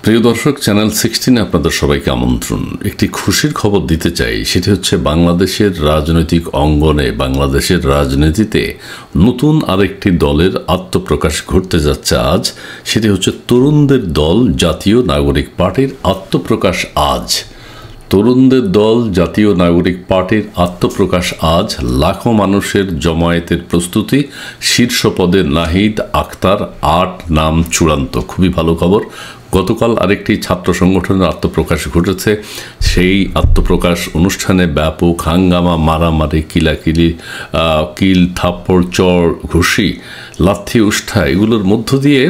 প্রিয় দর্শক, চ্যানেল 16 আপনাদের সবাইকে আমন্ত্রণ। একটি খুশির খবর দিতে চাই, সেটি হচ্ছে বাংলাদেশের রাজনৈতিক অঙ্গনে, বাংলাদেশের রাজনীতিতে নতুন আরেকটি দলের আত্মপ্রকাশ ঘটতে যাচ্ছে আজ। সেটি হচ্ছে তরুণদের দল জাতীয় নাগরিক পার্টির আত্মপ্রকাশ আজ। তরুণদের দল জাতীয় নাগরিক পার্টির আত্মপ্রকাশ আজ। লাখো মানুষের জমায়েতের প্রস্তুতি। শীর্ষ পদে নাহিদ আখতার, 8 নাম চূড়ান্ত। খুবই ভালো খবর। গতকাল আরেকটি ছাত্র সংগঠনের আত্মপ্রকাশ ঘটেছে। সেই আত্মপ্রকাশ অনুষ্ঠানে ব্যাপক হাঙ্গামা, মারামারি, কিলাকিলি, কিল, থাপ্পড়, চর, ঘুষি, লাথি, উষ্ঠা এগুলোর মধ্য দিয়ে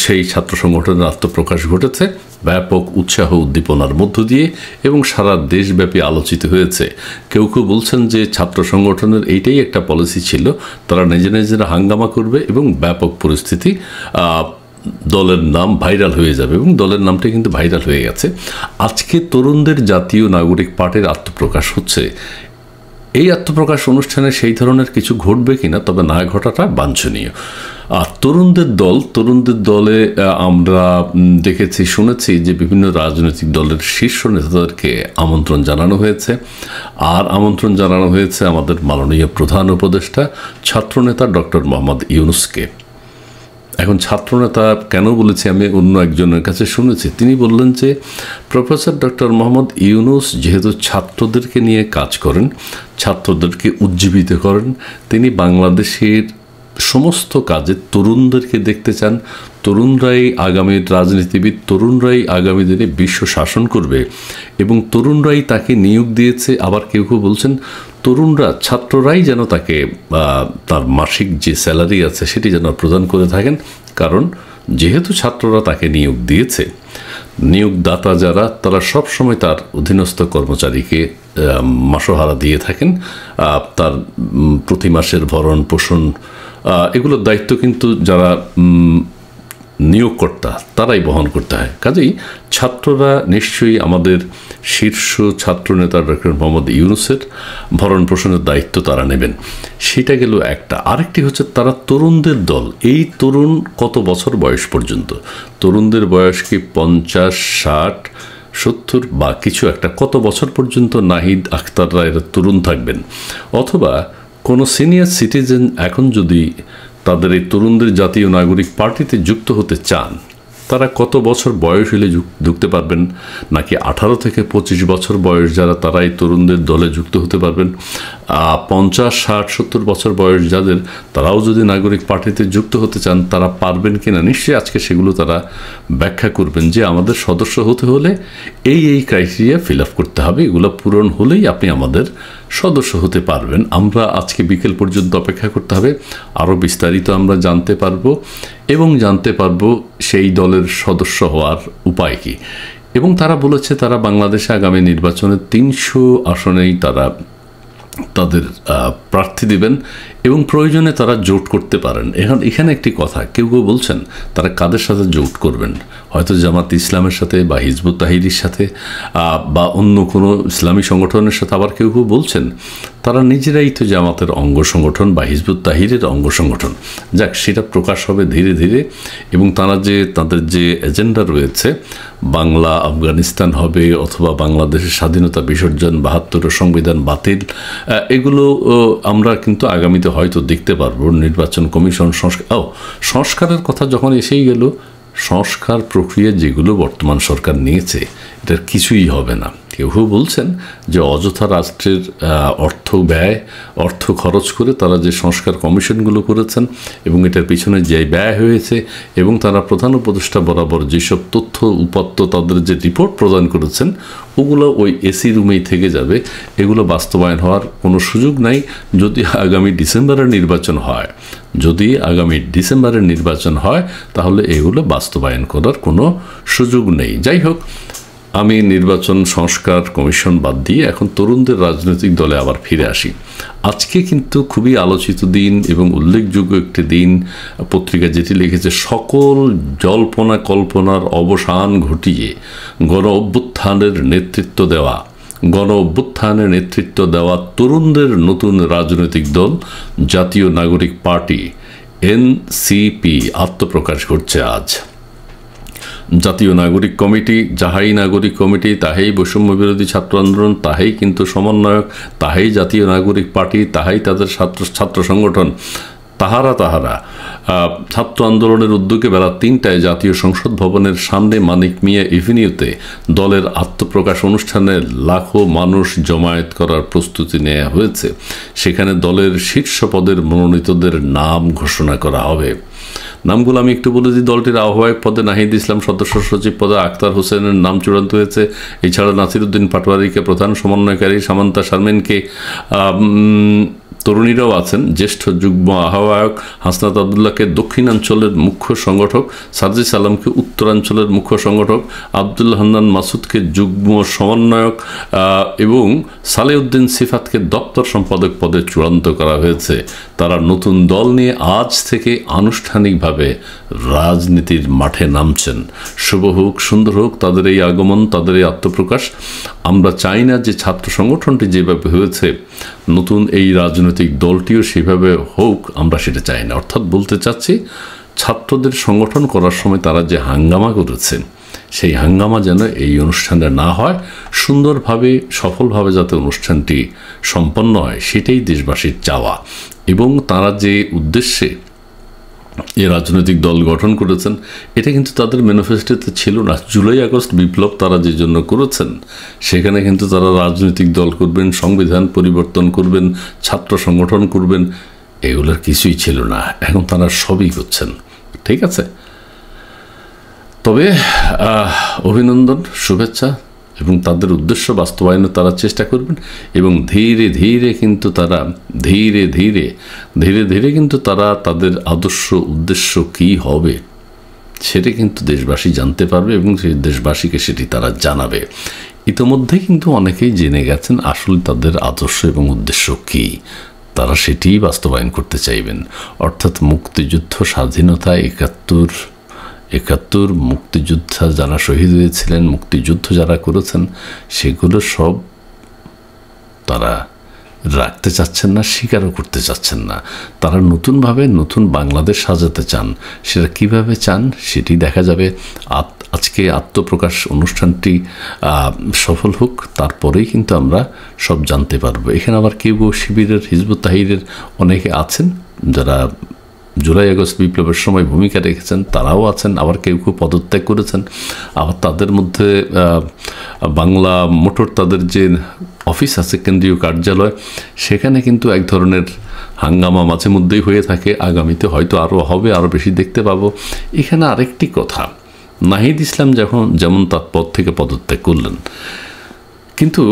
সেই ছাত্র সংগঠনের আত্মপ্রকাশ ঘটেছে ব্যাপক উৎসাহ উদ্দীপনার মধ্য দিয়ে, এবং সারা দেশব্যাপী আলোচিত হয়েছে। কেউ কেউ বলছেন যে ছাত্র সংগঠনের এইটাই একটা পলিসি ছিল, তারা নিজেরা হাঙ্গামা করবে এবং ব্যাপক পরিস্থিতি, দলের নাম ভাইরাল হয়ে যাবে, এবং দলের নামটা কিন্তু ভাইরাল হয়ে গেছে। আজকে তরুণদের জাতীয় নাগরিক পার্টির আত্মপ্রকাশ হচ্ছে। এই আত্মপ্রকাশ অনুষ্ঠানে সেই ধরনের কিছু ঘটবে কিনা, তবে না ঘটাটা বাঞ্ছনীয়। আর তরুণদের দলে আমরা দেখেছি, শুনেছি যে বিভিন্ন রাজনৈতিক দলের শীর্ষ নেতাদেরকে আমন্ত্রণ জানানো হয়েছে। আর আমন্ত্রণ জানানো হয়েছে আমাদের মাননীয় প্রধান উপদেষ্টা ছাত্রনেতা ডক্টর মোহাম্মদ ইউনূসকে। এখন ছাত্রনেতা কেন বলেছি, আমি অন্য একজনের কাছে শুনেছি, তিনি বললেন যে প্রফেসর ডক্টর মোহাম্মদ ইউনূস যেহেতু ছাত্রদেরকে নিয়ে কাজ করেন, ছাত্রদেরকে উজ্জীবিত করেন, তিনি বাংলাদেশের সমস্ত কাজে তরুণদেরকে দেখতে চান। তরুণরাই আগামীর রাজনীতিবিদ, তরুণরাই আগামী দিনে বিশ্ব শাসন করবে, এবং তরুণরাই তাকে নিয়োগ দিয়েছে। আবার কেউ কেউ বলছেন তরুণরা, ছাত্ররাই যেন তাকে তার মাসিক যে স্যালারি আছে সেটি যেন প্রদান করে থাকেন, কারণ যেহেতু ছাত্ররা তাকে নিয়োগ দিয়েছে, নিয়োগদাতা যারা, তারা সবসময় তার অধীনস্থ কর্মচারীকে মাসোহারা দিয়ে থাকেন। তার প্রতি মাসের ভরণ পোষণ এগুলোর দায়িত্ব কিন্তু যারা নিয়োগকর্তা তারাই বহন করতে হয়। কাজেই ছাত্ররা নিশ্চয়ই আমাদের শীর্ষ ছাত্রনেতা ডক্টর মোহাম্মদ ইউনূসের ভরণ পোষণের দায়িত্ব তারা নেবেন। সেটা গেল একটা। আরেকটি হচ্ছে তারা তরুণদের দল। এই তরুণ কত বছর বয়স পর্যন্ত? তরুণদের বয়স কি 50, 60, 70 বা কিছু একটা? কত বছর পর্যন্ত নাহিদ আখতাররা এরা তরুণ থাকবেন? অথবা কোনো সিনিয়র সিটিজেন এখন যদি তাদের এই তরুণদের জাতীয় নাগরিক পার্টিতে যুক্ত হতে চান, তারা কত বছর বয়স হলে ঢুকতে পারবেন? নাকি 18 থেকে 25 বছর বয়স যারা, তারা এই তরুণদের দলে যুক্ত হতে পারবেন? 50, 60, 70 বছর বয়স যাদের, তারাও যদি নাগরিক পার্টিতে যুক্ত হতে চান, তারা পারবেন কিনা? নিশ্চয়ই আজকে সেগুলো তারা ব্যাখ্যা করবেন যে আমাদের সদস্য হতে হলে এই ক্রাইটেরিয়া ফিল আপ করতে হবে, এগুলো পূরণ হলেই আপনি আমাদের সদস্য হতে পারবেন। আমরা আজকে বিকেল পর্যন্ত অপেক্ষা করতে হবে, আরও বিস্তারিত আমরা জানতে পারবো, এবং জানতে পারবো সেই দলের সদস্য হওয়ার উপায় কী। এবং তারা বলেছে তারা বাংলাদেশে আগামী নির্বাচনে 300 আসনেই তারা তাদের প্রার্থী দিবেন, এবং প্রয়োজনে তারা জোট করতে পারেন। এখানে একটি কথা, কেউ কেউ বলছেন তারা কাদের সাথে জোট করবেন, হয়তো জামাত ইসলামের সাথে বা হিজবুত তাহরির সাথে বা অন্য কোনো ইসলামী সংগঠনের সাথে। আবার কেউ কেউ বলছেন তারা নিজেরাই তো জামাতের অঙ্গ সংগঠন বা হিজবুত তাহরিরের অঙ্গ সংগঠন। যাক, সেটা প্রকাশ হবে ধীরে ধীরে। এবং তাদের যে এজেন্ডা রয়েছে, বাংলা আফগানিস্তান হবে অথবা বাংলাদেশের স্বাধীনতা বিসর্জন, 72 সংবিধান বাতিল, এগুলো আমরা কিন্তু আগামীতে হয়তো দেখতে পারবো। নির্বাচন কমিশন সংস্কারের কথা যখন এসেই গেল, সংস্কার প্রক্রিয়া যেগুলো বর্তমান সরকার নিয়েছে, এটার কিছুই হবে না। কেউ বলছেন যে অযথা রাষ্ট্রের অর্থ খরচ করে তারা যে সংস্কার কমিশনগুলো করেছেন, এবং এটার পিছনে যে ব্যয় হয়েছে, এবং তারা প্রধান উপদেষ্টা বরাবর যেসব তথ্য উপাত্ত তাদের যে রিপোর্ট প্রদান করেছেন, ওগুলো ওই এসি রুমেই থেকে যাবে। এগুলো বাস্তবায়ন হওয়ার কোনো সুযোগ নাই। যদি আগামী ডিসেম্বরের নির্বাচন হয়, তাহলে এগুলো বাস্তবায়ন করার কোনো সুযোগ নেই। যাই হোক, আমি নির্বাচন সংস্কার কমিশন বাদ দিয়ে এখন তরুণদের রাজনৈতিক দলে আবার ফিরে আসি। আজকে কিন্তু খুবই আলোচিত দিন এবং উল্লেখযোগ্য একটি দিন। পত্রিকা যেটি লিখেছে, সকল জল্পনা কল্পনার অবসান ঘটিয়ে গণ অভ্যুত্থানের নেতৃত্ব দেওয়া তরুণদের নতুন রাজনৈতিক দল জাতীয় নাগরিক পার্টি এনসিপি আত্মপ্রকাশ করছে আজ। জাতীয় নাগরিক কমিটি, যাহাই নাগরিক কমিটি তাহাই বৈষম্য বিরোধী ছাত্র আন্দোলন, তাহাই কিন্তু সমন্বয়ক, তাহাই জাতীয় নাগরিক পার্টি, তাহাই তাদের ছাত্র সংগঠন, তাহারা ছাত্র আন্দোলনের উদ্যোগে বেলা ৩টায় জাতীয় সংসদ ভবনের সামনে মানিক মিয়া এভিনিউতে দলের আত্মপ্রকাশ অনুষ্ঠানে লাখো মানুষ জমায়েত করার প্রস্তুতি নেওয়া হয়েছে। সেখানে দলের শীর্ষ পদের মনোনীতদের নাম ঘোষণা করা হবে। নামগুলো আমি একটু বলে দিই। দলটির আহ্বায়ক পদে নাহিদ ইসলাম, সদস্য সচিব পদে আক্তার হোসেনের নাম চূড়ান্ত হয়েছে। এছাড়া নাসিরউদ্দিন পাটোয়ারিকে প্রধান সমন্বয়কারী, সামান্তা শারমিনকে তরুণীরাও আছেন, জ্যেষ্ঠ যুগ্ম আহ্বায়ক হাসনাত আবদুল্লাহকে দক্ষিণাঞ্চলের মুখ্য সংগঠক, সার্জিস আলমকে উত্তরাঞ্চলের মুখ্য সংগঠক, আবদুল্লাহ হান্নান মাসুদকে যুগ্ম সমন্বয়ক এবং সালেউদ্দিন সিফাতকে দপ্তর সম্পাদক পদে চূড়ান্ত করা হয়েছে। তারা নতুন দল নিয়ে আজ থেকে আনুষ্ঠানিকভাবে রাজনীতির মাঠে নামছেন। শুভ হোক, সুন্দর হোক তাদের এই আগমন, তাদের এই আত্মপ্রকাশ। আমরা চাই না যে ছাত্র সংগঠনটি যেভাবে হয়েছে নতুন এই রাজনৈতিক দলটিও সেভাবে হোক, আমরা সেটা চাই না। অর্থাৎ বলতে চাচ্ছি, ছাত্রদের সংগঠন করার সময় তারা যে হাঙ্গামা করেছে, সেই হাঙ্গামা যেন এই অনুষ্ঠানে না হয়, সুন্দরভাবে সফলভাবে যাতে অনুষ্ঠানটি সম্পন্ন হয়, সেটাই দেশবাসীর চাওয়া। এবং তারা যে উদ্দেশ্যে এই রাজনৈতিক দল গঠন করেছেন, এটা কিন্তু তাদের ম্যানিফেস্টোতে ছিল না। জুলাই আগস্ট বিপ্লব তারা যে জন্য করেছেন, সেখানে কিন্তু তারা রাজনৈতিক দল করবেন, সংবিধান পরিবর্তন করবেন, ছাত্র সংগঠন করবেন, এগুলোর কিছুই ছিল না। এখন তারা সবই করছেন। ঠিক আছে, তবে অভিনন্দন, শুভেচ্ছা, এবং তাদের উদ্দেশ্য বাস্তবায়নে তারা চেষ্টা করবেন। এবং ধীরে ধীরে কিন্তু তারা ধীরে ধীরে কিন্তু তারা তাদের আদর্শ উদ্দেশ্য কী হবে সেটা কিন্তু দেশবাসী জানতে পারবে এবং সেই দেশবাসীকে সেটি তারা জানাবে। ইতোমধ্যে কিন্তু অনেকেই জেনে গেছেন আসলে তাদের আদর্শ এবং উদ্দেশ্য কী, তারা সেটিই বাস্তবায়ন করতে চাইবেন। অর্থাৎ মুক্তিযুদ্ধ, স্বাধীনতা, ৭১ মুক্তিযোদ্ধা যারা শহীদ হয়েছিলেন, মুক্তিযুদ্ধ যারা করেছেন, সেগুলো সব তারা রাখতে চাচ্ছেন না, স্বীকারও করতে চাচ্ছেন না। তারা নতুনভাবে নতুন বাংলাদেশ সাজাতে চান। সেটা কিভাবে চান সেটি দেখা যাবে। আজকে আত্মপ্রকাশ অনুষ্ঠানটি সফল হোক, তারপরেই কিন্তু আমরা সব জানতে পারবো। এখানে আবার কেউ শিবিরের, হিজবুত তাহরিরের অনেকে আছেন যারা জুলাই আগস্ট বিপ্লবের সময় ভূমিকা রেখেছেন, তারাও আছেন। আবার কেউ পদত্যাগ করেছেন। আবার তাদের মধ্যে বাংলা মোটর, তাদের যে অফিস আছে, কেন্দ্রীয় কার্যালয়, সেখানে কিন্তু এক ধরনের হাঙ্গামা মাঝে মধ্যেই হয়ে থাকে। আগামীতে হয়তো আরও হবে, আরও বেশি দেখতে পাবো। এখানে আরেকটি কথা, নাহিদ ইসলাম যেমন তার পদ থেকে পদত্যাগ করলেন, কিন্তু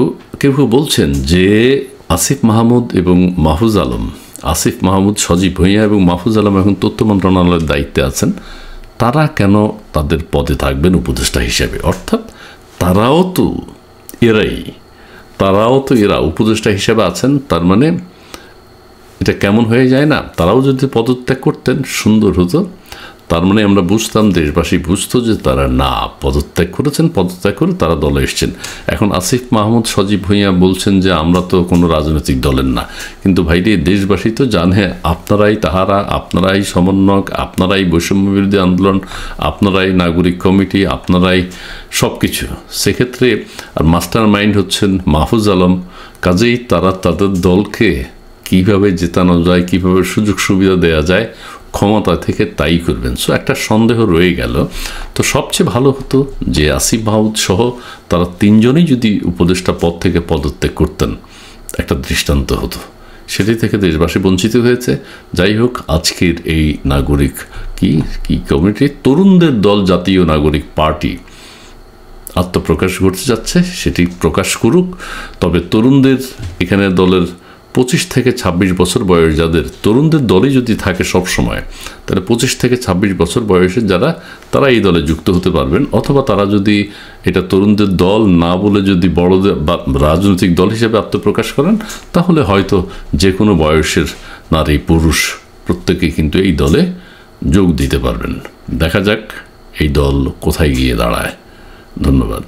কেউ বলছেন যে আসিফ মাহমুদ এবং মাহফুজ আলম, আসিফ মাহমুদ, সজীব ভুঁইয়া এবং মাহফুজ আলম এখন তথ্য মন্ত্রণালয়ের দায়িত্বে আছেন, তারা কেন তাদের পদে থাকবেন উপদেষ্টা হিসেবে? অর্থাৎ তারাও তো এরা উপদেষ্টা হিসেবে আছেন। তার মানে এটা কেমন হয়ে যায় না? তারাও যদি পদত্যাগ করতেন সুন্দর হতো। তার মানে আমরা বুঝতাম, দেশবাসী বুঝতো যে তারা না পদত্যাগ করেছেন, পদত্যাগ করে তারা দলে এসছেন। এখন আসিফ মাহমুদ, সজীব ভুঁইয়া বলছেন যে আমরা তো কোনো রাজনৈতিক দলের না। কিন্তু ভাইরে, দেশবাসী তো জানে আপনারাই তাহারা, আপনারাই সমন্বয়ক, আপনারাই বৈষম্য বিরোধী আন্দোলন, আপনারাই নাগরিক কমিটি, আপনারাই সব কিছু। সেক্ষেত্রে আর মাস্টার মাইন্ড হচ্ছেন মাহফুজ আলম। কাজেই তারা তাদের দলকে কীভাবে জেতানো যায়, কীভাবে সুযোগ সুবিধা দেওয়া যায়, ক্ষমতা থেকে তাই করবেন। সো একটা সন্দেহ রয়ে গেল। তো সবচেয়ে ভালো হতো যে আসিফ মাহমুদ সহ তারা তিনজনেই যদি উপদেষ্টা পদ থেকে পদত্যাগ করতেন, একটা দৃষ্টান্ত হতো। সেটি থেকে দেশবাসী বঞ্চিত হয়েছে। যাই হোক, আজকের এই নাগরিক কি কমিটি, তরুণদের দল জাতীয় নাগরিক পার্টি আত্মপ্রকাশ করতে যাচ্ছে, সেটি প্রকাশ করুক। তবে তরুণদের এখানে দলের 25 থেকে 26 বছর বয়স যাদের, তরুণদের দলই যদি থাকে সব সময়, তাহলে 25 থেকে 26 বছর বয়সের যারা, তারা এই দলে যুক্ত হতে পারবেন। অথবা তারা যদি এটা তরুণদের দল না বলে যদি বড়দের বা রাজনৈতিক দল হিসেবে আত্মপ্রকাশ করেন, তাহলে হয়তো যে কোনো বয়সের নারী পুরুষ প্রত্যেকে কিন্তু এই দলে যোগ দিতে পারবেন। দেখা যাক এই দল কোথায় গিয়ে দাঁড়ায়। ধন্যবাদ।